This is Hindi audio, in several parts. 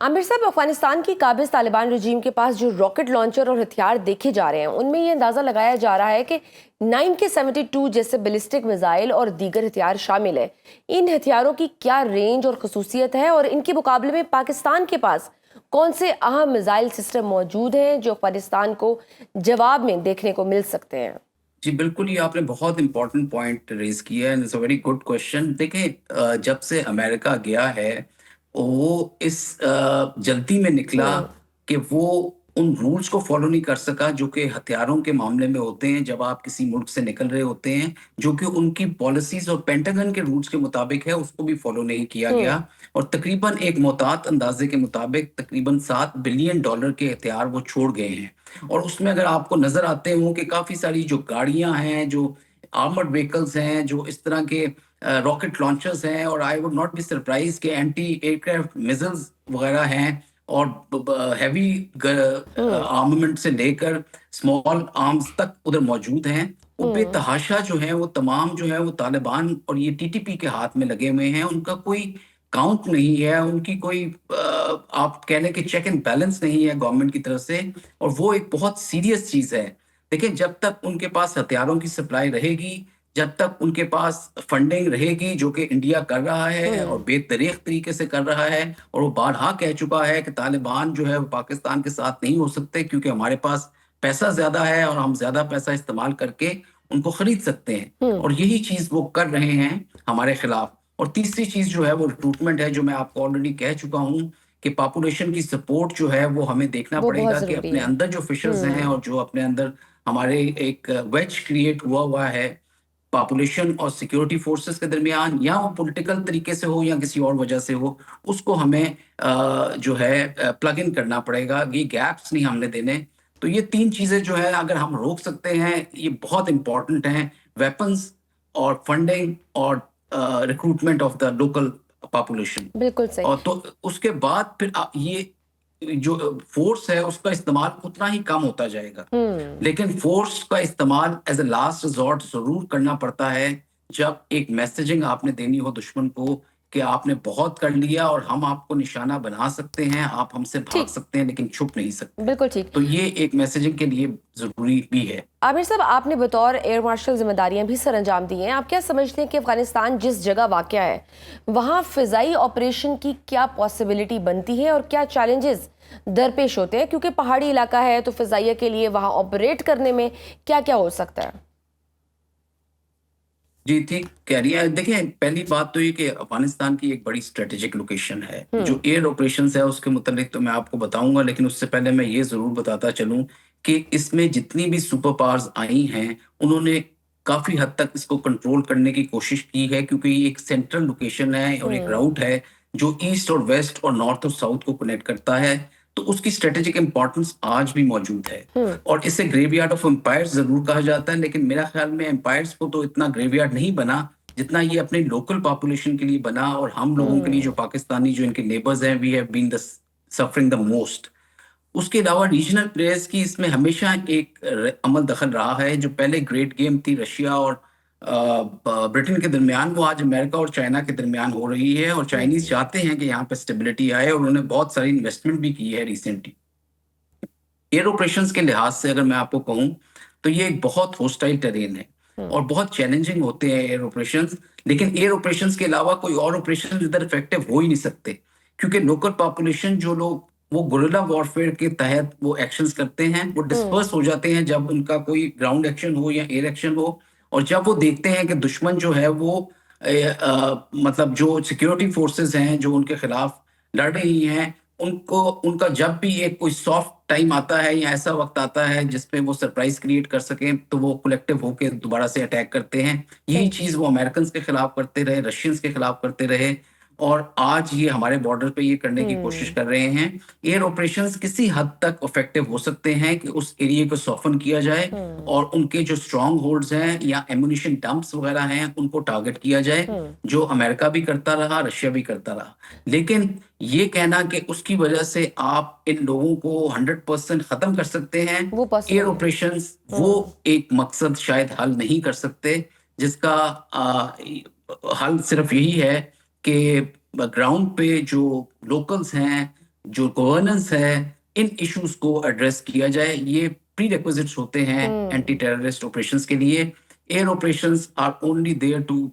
आमिर साहब, अफगानिस्तान की काबिज तालिबान रजीम के पास जो रॉकेट लॉन्चर और हथियार देखे जा रहे हैं, उनमें ये अंदाजा लगाया जा रहा है कि 9K-72 जैसे बैलिस्टिक मिसाइल और दीगर हथियार शामिल है। इन हथियारों की क्या रेंज और खसूसियत है और इनके मुकाबले में पाकिस्तान के पास कौन से अहम मिसाइल सिस्टम मौजूद हैं जो अफगानिस्तान को जवाब में देखने को मिल सकते हैं? जी बिल्कुल, ये आपने बहुत इंपॉर्टेंट पॉइंट रेज किया है। It's a very good question. देखिए, जब से अमेरिका गया है वो इस जल्दी में निकला हम्म। कि वो उन रूल्स को फॉलो नहीं कर सका जो कि हथियारों के मामले में होते हैं। जब आप किसी मुल्क से निकल रहे होते हैं, जो कि उनकी पॉलिसीज और पेंटागन के रूल्स के मुताबिक है, उसको भी फॉलो नहीं किया गया। हम्म। और तकरीबन एक मोहतात अंदाजे के मुताबिक तकरीबन $7 बिलियन के हथियार वो छोड़ गए हैं। और उसमें अगर आपको नजर आते हो कि काफी सारी जो गाड़ियां हैं, जो आर्मर्ड व्हीकल्स हैं, जो इस तरह के रॉकेट लॉन्चर्स हैं, और I would not be surprise के एंटी एयरक्राफ्ट मिसाइल्स वगैरह हैं, और हैवी हम्म। आर्ममेंट से लेकर स्मॉल आर्म्स तक उधर मौजूद हैं। वो हम्म। बेतहाशा जो है, वो तमाम जो है वो तालिबान और ये टीटीपी के हाथ में लगे हुए हैं। उनका कोई काउंट नहीं है, उनकी कोई आप कह लें कि चेक एंड बैलेंस नहीं है गवर्नमेंट की तरफ से। और वो एक बहुत सीरियस चीज है। देखिए, जब तक उनके पास हथियारों की सप्लाई रहेगी, जब तक उनके पास फंडिंग रहेगी, जो कि इंडिया कर रहा है और हम्म। बेतरीक तरीके से कर रहा है, और वो बारहा कह चुका है कि तालिबान जो है वो पाकिस्तान के साथ नहीं हो सकते, क्योंकि हमारे पास पैसा ज्यादा है और हम ज्यादा पैसा इस्तेमाल करके उनको खरीद सकते हैं। हम्म। और यही चीज वो कर रहे हैं हमारे खिलाफ। और तीसरी चीज जो है वो रिक्रूटमेंट है, जो मैं आपको ऑलरेडी कह चुका हूँ कि पॉपुलेशन की सपोर्ट जो है वो हमें देखना वो बहुत पड़ेगा कि जरूरी अपने है। अंदर जो फिशर्स हैं हम्म। और जो अपने अंदर हमारे एक वेज क्रिएट हुआ हुआ है पॉपुलेशन और सिक्योरिटी फोर्सेस के दरमियान, या वो पॉलिटिकल तरीके से हो या किसी और वजह से हो, उसको हमें जो है प्लग इन करना पड़ेगा। ये गैप्स नहीं हमने देने। तो ये तीन चीजें जो है अगर हम रोक सकते हैं, ये बहुत इंपॉर्टेंट हैं। वेपन्स और फंडिंग और recruitment of the local population. बिल्कुल सही। और तो उसके बाद फिर ये जो फोर्स है उसका इस्तेमाल उतना ही कम होता जाएगा। हम्म। लेकिन फोर्स का इस्तेमाल एज ए लास्ट रिजॉर्ट जरूर करना पड़ता है, जब एक मैसेजिंग आपने देनी हो दुश्मन को कि आपने बहुत कर लिया और हम आपको निशाना बना सकते हैं, आप हमसे भाग ठीक। सकते हैं लेकिन छुप नहीं सकते। बिल्कुल ठीक। तो ये एक मैसेजिंग के लिए जरूरी भी है। आमिर साहब, आपने बतौर एयर मार्शल जिम्मेदारियां भी सर अंजाम दी हैं। आप क्या समझते हैं कि अफगानिस्तान जिस जगह वाक़या है वहां फिजाई ऑपरेशन की क्या पॉसिबिलिटी बनती है और क्या चैलेंजेस दरपेश होते हैं, क्योंकि पहाड़ी इलाका है तो फिजाइया के लिए वहां ऑपरेट करने में क्या क्या हो सकता है? जी ठीक कह रही है। देखिए, पहली बात तो ये कि अफगानिस्तान की एक बड़ी स्ट्रेटेजिक लोकेशन है। हम्म। जो एयर ऑपरेशंस है उसके मुतालिक तो मैं आपको बताऊंगा, लेकिन उससे पहले मैं ये जरूर बताता चलूं कि इसमें जितनी भी सुपर पावर्स आई हैं, उन्होंने काफी हद तक इसको कंट्रोल करने की कोशिश की है, क्योंकि ये एक सेंट्रल लोकेशन है और एक हम्म। राउट है जो ईस्ट और वेस्ट और नॉर्थ और साउथ को कनेक्ट करता है। तो उसकी स्ट्रेटेजिक इंपॉर्टेंस आज भी मौजूद है। हम्म। और इसे ग्रेवयार्ड ऑफ एम्पायर्स जरूर कहा जाता है, लेकिन मेरा ख्याल में एम्पायर्स को तो इतना ग्रेवयार्ड नहीं बना जितना ये अपने लोकल पॉपुलेशन के लिए बना, और हम लोगों के लिए जो हम्म। पाकिस्तानी जो इनके नेबर्स हैं, we have been the suffering the most. उसके अलावा रीजनल प्लेयर्स की इसमें हमेशा एक अमल दखल रहा है। जो पहले ग्रेट गेम थी रशिया और ब्रिटेन के दरमियान, वो आज अमेरिका और चाइना के दरमियान हो रही है। और चाइनीज हम्म। चाहते हैं कि यहाँ पे स्टेबिलिटी आए, और उन्होंने बहुत सारी इन्वेस्टमेंट भी की है रिसेंटली। एयर ऑपरेशंस के लिहाज से अगर मैं आपको कहूं, तो ये एक बहुत होस्टाइल टेरेन है हम्म। और बहुत चैलेंजिंग होते हैं एयर ऑपरेशंस। लेकिन एयर ऑपरेशंस के अलावा कोई और ऑपरेशन इधर इफेक्टिव हो ही नहीं सकते, क्योंकि लोकल पॉपुलेशन जो लोग वो गुरिल्ला वॉरफेयर के तहत वो एक्शंस करते हैं, वो हम्म। डिस्पर्स हो जाते हैं जब उनका कोई ग्राउंड एक्शन हो या एयर एक्शन हो। और जब वो देखते हैं कि दुश्मन जो है वो मतलब जो सिक्योरिटी फोर्सेस हैं जो उनके खिलाफ लड़ रही हैं, उनको उनका जब भी एक कोई सॉफ्ट टाइम आता है या ऐसा वक्त आता है जिसपे वो सरप्राइज क्रिएट कर सकें, तो वो कलेक्टिव होकर दोबारा से अटैक करते हैं। यही हम्म। चीज वो अमेरिकन के खिलाफ करते रहे, रशियंस के खिलाफ करते रहे, और आज ये हमारे बॉर्डर पे ये करने की कोशिश हम्म। कर रहे हैं। एयर ऑपरेशंस किसी हद तक इफेक्टिव हो सकते हैं कि उस एरिया को सॉफन किया जाए, हम्म। और उनके जो स्ट्रांग होल्ड्स हैं या एम्यूनिशन डंप्स वगैरह हैं उनको टारगेट किया जाए, हम्म। जो अमेरिका भी करता रहा, रशिया भी करता रहा। लेकिन ये कहना कि उसकी वजह से आप इन लोगों को 100% खत्म कर सकते हैं, वो एयर पॉसिबल नहीं। ऑपरेशंस वो हम्म। एक मकसद शायद हल नहीं कर सकते, जिसका हल सिर्फ यही है कि ग्राउंड पे जो लोकल्स हैं, जो गवर्नेंस है, इन इश्यूज को एड्रेस किया जाए। ये प्री रिक्विजिट्स होते हैं एंटी टेररिस्ट ऑपरेशंस के लिए। Air operations are only there to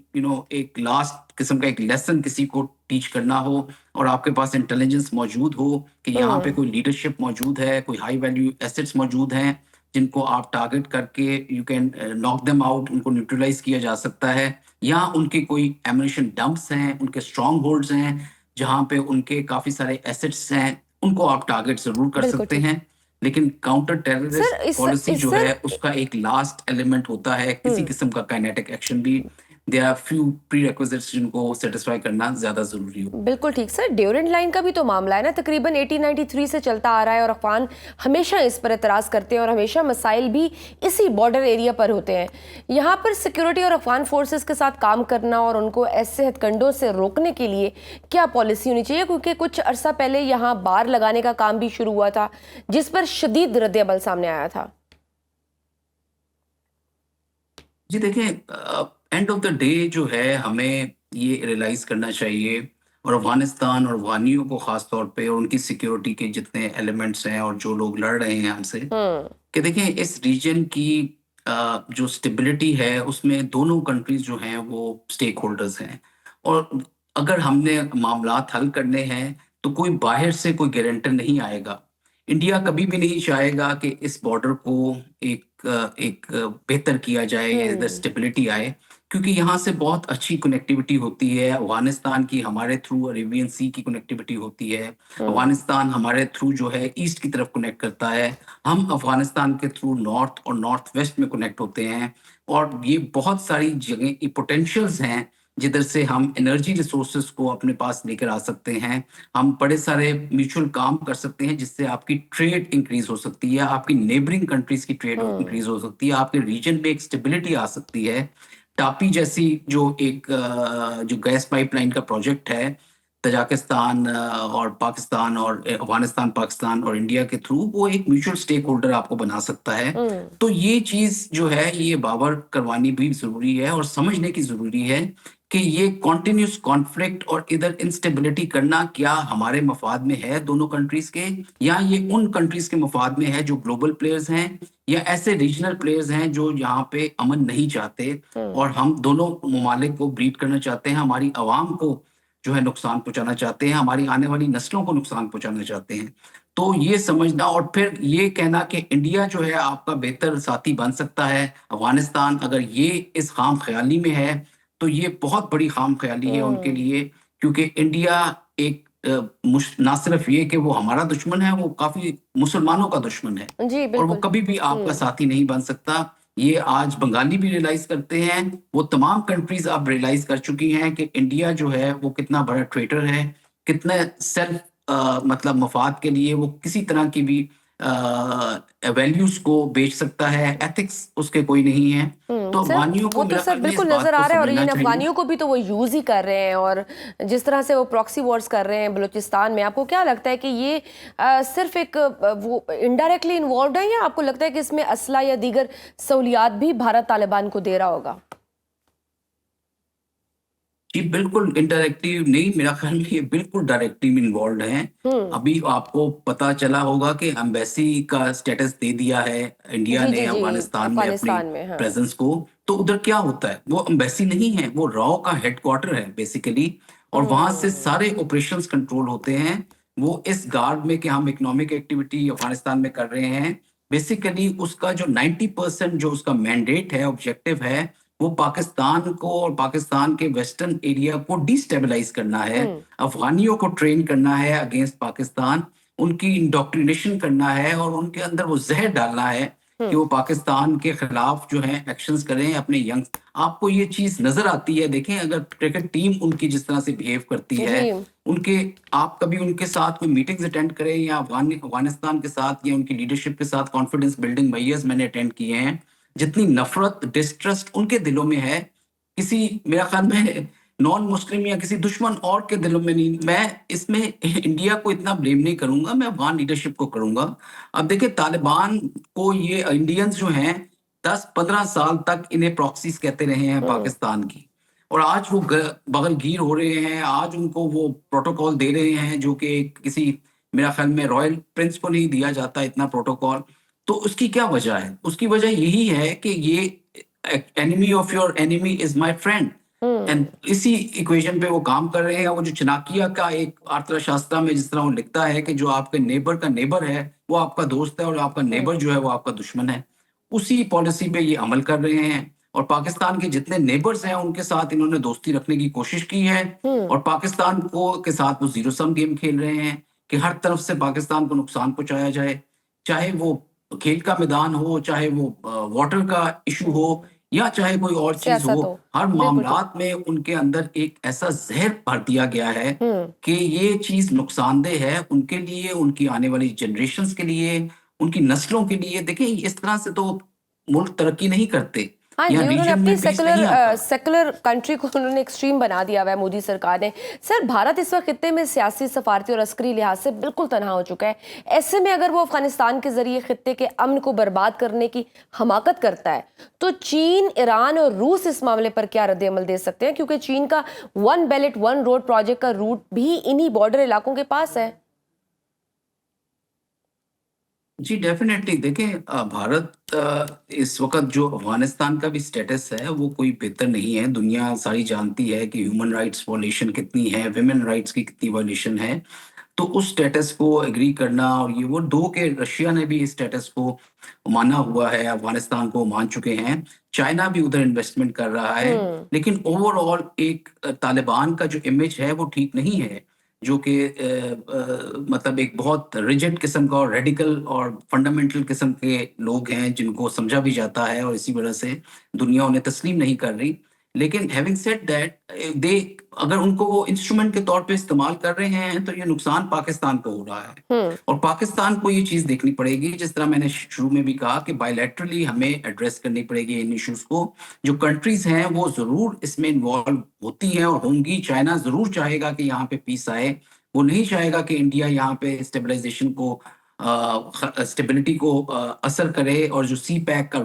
एक लास्ट किस्म का एक लेसन किसी को टीच करना हो, और आपके पास इंटेलिजेंस मौजूद हो कि यहाँ पे कोई लीडरशिप मौजूद है, कोई हाई वैल्यू एसेट्स मौजूद हैं जिनको आप टारगेट करके you can knock them out, उनको न्यूट्रलाइज किया जा सकता है। या उनके कोई एमुनिशन डंप्स हैं, उनके स्ट्रॉन्ग होल्ड्स हैं जहाँ पे उनके काफी सारे एसेट्स हैं, उनको आप टारगेट जरूर कर बिल्कुल सकते ठीक। हैं। लेकिन काउंटर टेररिस्ट सर पॉलिसी जो सर है उसका एक लास्ट एलिमेंट होता है किसी किस्म का काइनेटिक एक्शन भी। देयर आर फ्यू प्रीरेक्विजिट्स जिनको सेटिस्फाई करना ज्यादा जरूरी हो। बिल्कुल ठीक सर, ड्यूरेंट लाइन का भी तो मामला है ना, तकरीबन 1893 से चलता आ रहा है और अफगान हमेशा इस पर एतराज़ करते हैं और हमेशा मसाइल भी इसी बॉर्डर एरिया पर होते हैं। यहाँ पर सिक्योरिटी और अफगान फोर्सेस के साथ काम करना और उनको ऐसे हथकंडों से रोकने के लिए क्या पॉलिसी होनी चाहिए, क्योंकि कुछ अरसा पहले यहाँ बार लगाने का काम भी शुरू हुआ था जिस पर शदीद रद्द-ए-अमल सामने आया था। जी देखिए, एंड ऑफ द डे जो है हमें ये रियलाइज करना चाहिए, और अफगानिस्तान और अफगानियों को खास तौर पे और उनकी सिक्योरिटी के जितने एलिमेंट्स हैं और जो लोग लड़ रहे हैं हमसे, हम्म। कि देखें इस रीजन की जो स्टेबिलिटी है उसमें दोनों कंट्रीज जो हैं वो स्टेक होल्डर्स हैं। और अगर हमने मामलात हल करने हैं तो कोई बाहर से कोई गारंटर नहीं आएगा। इंडिया कभी भी नहीं चाहेगा कि इस बॉर्डर को एक बेहतर किया जाए या इधर स्टेबिलिटी आए, क्योंकि यहाँ से बहुत अच्छी कनेक्टिविटी होती है। अफगानिस्तान की हमारे थ्रू अरेबियन सी की कनेक्टिविटी होती है। अफगानिस्तान हमारे थ्रू जो है ईस्ट की तरफ कनेक्ट करता है। हम अफगानिस्तान के थ्रू नॉर्थ और नॉर्थ वेस्ट में कनेक्ट होते हैं। और ये बहुत सारी जगह पोटेंशियल्स हैं जिधर से हम एनर्जी रिसोर्सेज को अपने पास लेकर आ सकते हैं। हम बड़े सारे म्यूचुअल काम कर सकते हैं जिससे आपकी ट्रेड इंक्रीज हो सकती है, आपकी नेबरिंग कंट्रीज की ट्रेड इंक्रीज हो सकती है, आपके रीजन में एक स्टेबिलिटी आ सकती है। टापी जैसी जो एक जो गैस पाइपलाइन का प्रोजेक्ट है तजाकिस्तान और पाकिस्तान और अफगानिस्तान, पाकिस्तान और इंडिया के थ्रू, वो एक म्यूचुअल स्टेक होल्डर आपको बना सकता है। तो ये चीज जो है ये बावर करवानी भी जरूरी है और समझने की जरूरी है कि ये कॉन्टिन्यूस कॉन्फ्लिक्ट और इधर इंस्टेबिलिटी करना क्या हमारे मफाद में है दोनों कंट्रीज के, या ये उन कंट्रीज के मफाद में है जो ग्लोबल प्लेयर्स हैं, या ऐसे रीजनल प्लेयर्स हैं जो यहाँ पे अमन नहीं चाहते और हम दोनों ममालिक को ब्रीड करना चाहते हैं, हमारी आवाम को जो है नुकसान पहुंचाना चाहते हैं, हमारी आने वाली नस्लों को नुकसान पहुंचाना चाहते हैं। तो ये समझना और फिर ये कहना कि इंडिया जो है आपका बेहतर साथी बन सकता है अफगानिस्तान, अगर ये इस खाम ख्याली में है तो ये बहुत बड़ी खाम ख्याली है उनके लिए। क्योंकि इंडिया एक ना सिर्फ ये कि वो हमारा दुश्मन है, वो काफी मुसलमानों का दुश्मन है जी और वो बिल्कुल। कभी भी आपका साथी नहीं बन सकता। ये आज बंगाली भी रियलाइज करते हैं, वो तमाम कंट्रीज अब रियलाइज कर चुकी हैं कि इंडिया जो है वो कितना बड़ा ट्रेटर है, कितने सेल्फ मतलब मफाद के लिए वो किसी तरह की भी वैल्यूज को बेच सकता है, एथिक्स उसके कोई नहीं है। तो सर अफगानियों वो को तो मेरा सर ख्याल में इस बिल्कुल बात नजर को आ रहा है, और समझना इन चाहिए। अफगानियों को भी तो वो यूज ही कर रहे हैं, और जिस तरह से वो प्रॉक्सी वॉर्स कर रहे हैं बलूचिस्तान में, आपको क्या लगता है कि ये सिर्फ एक वो इनडायरेक्टली इन्वॉल्व है, या आपको लगता है कि इसमें असला या दीगर सहूलियात भी भारत तालिबान को दे रहा होगा? जी बिल्कुल इंटरैक्टिव नहीं, मेरा ख्याल में ये बिल्कुल डायरेक्टली इन्वॉल्व हैं। अभी आपको पता चला होगा कि एम्बेसी का स्टेटस दे दिया है इंडिया जी ने जी जी, अफगानिस्तान में अपनी अफगानिस्तान में, हाँ। प्रेजेंस को। तो उधर क्या होता है, वो एम्बेसी नहीं है, वो रॉ का हेडक्वार्टर है बेसिकली, और वहां से सारे ऑपरेशंस कंट्रोल होते हैं। वो इस गार्ड में कि हम इकोनॉमिक एक्टिविटी अफगानिस्तान में कर रहे हैं, बेसिकली उसका जो 90% जो उसका मैंडेट है, ऑब्जेक्टिव है, वो पाकिस्तान को और पाकिस्तान के वेस्टर्न एरिया को डिस्टेबलाइज करना है, अफगानियों को ट्रेन करना है अगेंस्ट पाकिस्तान, उनकी इंडोक्ट्रिनेशन करना है और उनके अंदर वो जहर डालना है कि वो पाकिस्तान के खिलाफ जो है एक्शंस करें अपने यंग। आपको ये चीज नजर आती है, देखें अगर क्रिकेट टीम उनकी जिस तरह से बिहेव करती है, जी उनके आप कभी उनके साथ कोई मीटिंग्स अटेंड करें या अफगानिस्तान के साथ या उनकी लीडरशिप के साथ कॉन्फिडेंस बिल्डिंग मैयर्स मैंने अटेंड किए हैं, जितनी नफरत डिस्ट्रस्ट उनके दिलों में है, किसी मेरा ख्याल में नॉन मुस्लिम या किसी दुश्मन और के दिलों में नहीं। मैं इसमें इंडिया को इतना ब्लेम नहीं करूंगा, मैं अफगान लीडरशिप को करूंगा। अब देखिए तालिबान को ये इंडियंस जो हैं 10-15 साल तक इन्हें प्रॉक्सीज कहते रहे हैं पाकिस्तान की, और आज वो बगलगीर हो रहे हैं, आज उनको वो प्रोटोकॉल दे रहे हैं जो कि किसी मेरा ख्याल में रॉयल प्रिंस को नहीं दिया जाता इतना प्रोटोकॉल। तो उसकी क्या वजह है? उसकी वजह यही है कि ये enemy of your enemy is my friend, and इसी इक्वेशन पे वो काम कर रहे हैं। वो जो चाणक्य का एक अर्थशास्त्र में जिस तरह वो लिखता है कि जो आपके नेबर का नेबर है वो आपका दोस्त है, और आपका नेबर जो है वो आपका दुश्मन है, उसी पॉलिसी पे ये अमल कर रहे हैं। और पाकिस्तान के जितने नेबर्स हैं उनके साथ इन्होंने दोस्ती रखने की कोशिश की है, और पाकिस्तान को के साथ वो जीरो सम गेम खेल रहे हैं कि हर तरफ से पाकिस्तान को नुकसान पहुंचाया जाए, चाहे वो खेल का मैदान हो, चाहे वो वाटर का इशू हो, या चाहे कोई और चीज सियासत हो। हो। हर बिल्कुल ठीक। मामलात में उनके अंदर एक ऐसा जहर भर दिया गया है कि ये चीज नुकसानदेह है उनके लिए, उनकी आने वाली जनरेशन्स के लिए, उनकी नस्लों के लिए। देखिए, इस तरह से तो मुल्क तरक्की नहीं करते, हाँ या जी, उन्होंने रीजन अपनी में पीस नहीं आता। सेकुलर कंट्री को उन्होंने एक्सट्रीम बना दिया हुआ है मोदी सरकार ने। सर, भारत इस वक्त खित्ते में सियासी, सफारती और अस्करी लिहाज से बिल्कुल तनहा हो चुका है। ऐसे में अगर वो अफगानिस्तान के जरिए खित्ते के अमन को बर्बाद करने की हमाकत करता है, तो चीन, ईरान और रूस इस मामले पर क्या रद्द-ए-अमल दे सकते हैं? क्योंकि चीन का one belt one road project का रूट भी इन्हीं बॉर्डर इलाकों के पास है। जी, डेफिनेटली। देखें, भारत इस वक्त जो अफगानिस्तान का भी स्टेटस है वो कोई बेहतर नहीं है। दुनिया सारी जानती है कि ह्यूमन राइट्स वायलेशन कितनी है, विमेन राइट्स की कितनी वायलेशन है। तो उस स्टेटस को एग्री करना, और ये वो दो के रशिया ने भी इस स्टेटस को माना हुआ है, अफगानिस्तान को मान चुके हैं। चाइना भी उधर इन्वेस्टमेंट कर रहा है। लेकिन ओवरऑल एक तालिबान का जो इमेज है वो ठीक नहीं है, जो कि मतलब एक बहुत रिजिड किस्म का और रेडिकल और फंडामेंटल किस्म के लोग हैं जिनको समझा भी जाता है, और इसी वजह से दुनिया उन्हें तस्लीम नहीं कर रही। लेकिन हैविंग सेड दैट, दे अगर उनको वो इंस्ट्रूमेंट के तौर पे इस्तेमाल कर रहे हैं तो ये नुकसान पाकिस्तान को हो रहा है। और पाकिस्तान को ये चीज देखनी पड़ेगी, जिस तरह मैंने शुरू में भी कहा, कि बायलैटरली हमें एड्रेस करनी पड़ेगी इन इश्यूज को। जो कंट्रीज हैं वो जरूर इसमें इन्वॉल्व होती हैं और होंगी। चाइना जरूर चाहेगा कि यहाँ पे पीस आए, वो नहीं चाहेगा कि इंडिया यहाँ पे स्टेबलाइजेशन को, स्टेबिलिटी को असर करे। और जो सी पैक का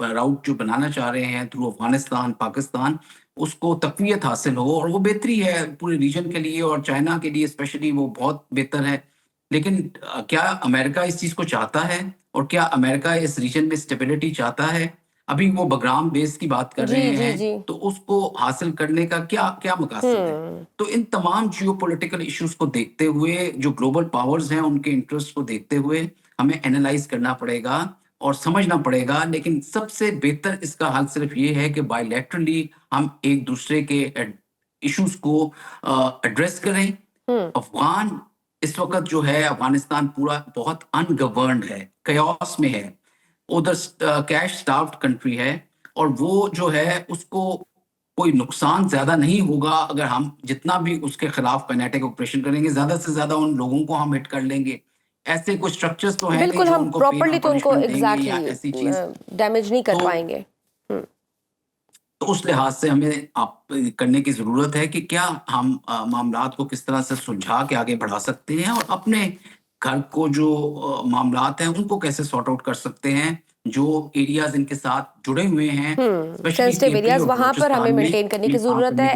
राउट जो बनाना चाह रहे हैं थ्रू अफगानिस्तान पाकिस्तान, उसको तकवीत हासिल हो, और वो बेहतरी है पूरे रीजन के लिए, और चाइना के लिए स्पेशली वो बहुत बेहतर है। लेकिन क्या अमेरिका इस चीज को चाहता है, और क्या अमेरिका इस रीजन में स्टेबिलिटी चाहता है? अभी वो बगराम बेस की बात कर जी, रहे जी, हैं, जी। तो उसको हासिल करने का क्या क्या मकासद है? तो इन तमाम जियोपॉलिटिकल इश्यूज को देखते हुए, जो ग्लोबल पावर्स हैं उनके इंटरेस्ट को देखते हुए, हमें एनालाइज करना पड़ेगा और समझना पड़ेगा। लेकिन सबसे बेहतर इसका हल सिर्फ ये है कि बायलैटरली हम एक दूसरे के इश्यूज को एड्रेस करें। अफगान इस वक्त जो है, अफगानिस्तान पूरा बहुत अनगवर्न्ड है, कयास में है, उधर कैश स्टार्व्ड कंट्री है, और वो जो है उसको कोई नुकसान ज्यादा नहीं होगा अगर हम जितना भी उसके खिलाफ काइनेटिक ऑपरेशन करेंगे, ज्यादा से ज्यादा उन लोगों को हम हिट कर लेंगे। ऐसे कुछ स्ट्रक्चर्स तो हैं नहीं बिल्कुल, जो हम उनको पेन प्रॉपर्ली और तो उनको पनिशमेंट देंगे या ऐसी चीज। एग्जैक्टली डैमेज नहीं कर तो पाएंगे। तो उस लिहाज से हमें आप करने की जरूरत है कि क्या हम मामलात को किस तरह से सुलझा के आगे बढ़ा सकते हैं, और अपने घर को जो मामलात हैं उनको कैसे सॉर्ट आउट कर सकते हैं। जो एरियाज इनके साथ जुड़े हुए हैं, स्पेशली सेंसिटिव केपी एरियाज और वहां पर हमें बलूचिस्तान में, मेंटेन करने की वहां जरूरत पे है।